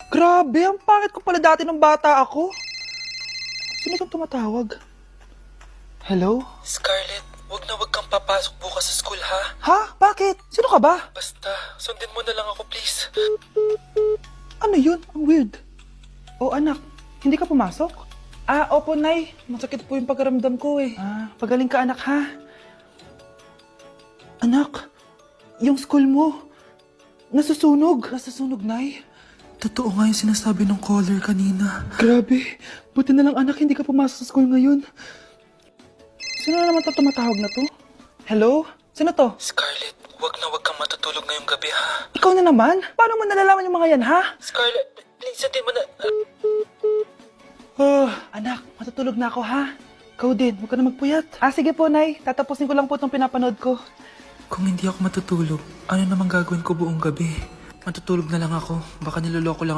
Grabe, ang pangit ko pala dati nung bata ako. Sino itong tumatawag? Hello? Scarlett, wag kang papasok bukas sa school, ha? Ha? Bakit? Sino ka ba? Basta, sundin mo na lang ako, please. Ano yun? Ang weird. Oh anak, hindi ka pumasok? Opo Nay. Masakit po yung pagkaramdam ko eh. Pagaling ka anak ha? Anak, yung school mo, nasusunog. Nasusunog, Nay? Totoo nga yung sinasabi ng caller kanina. Grabe, buti na lang anak hindi ka pumasok sa school ngayon. Sino na naman tumatawag na to? Hello? Sino to? Scarlett, wag kang matutulog ngayong gabi, ha? Ikaw na naman? Paano mo nalalaman yung mga yan ha? Scarlett, please, sundin mo na... Anak, matutulog na ako ha? Ikaw din, huwag ka na magpuyat. Sige po, Nay. Tatapusin ko lang po itong pinapanood ko. Kung hindi ako matutulog, ano namang gagawin ko buong gabi? Matutulog na lang ako. Baka niloloko lang ako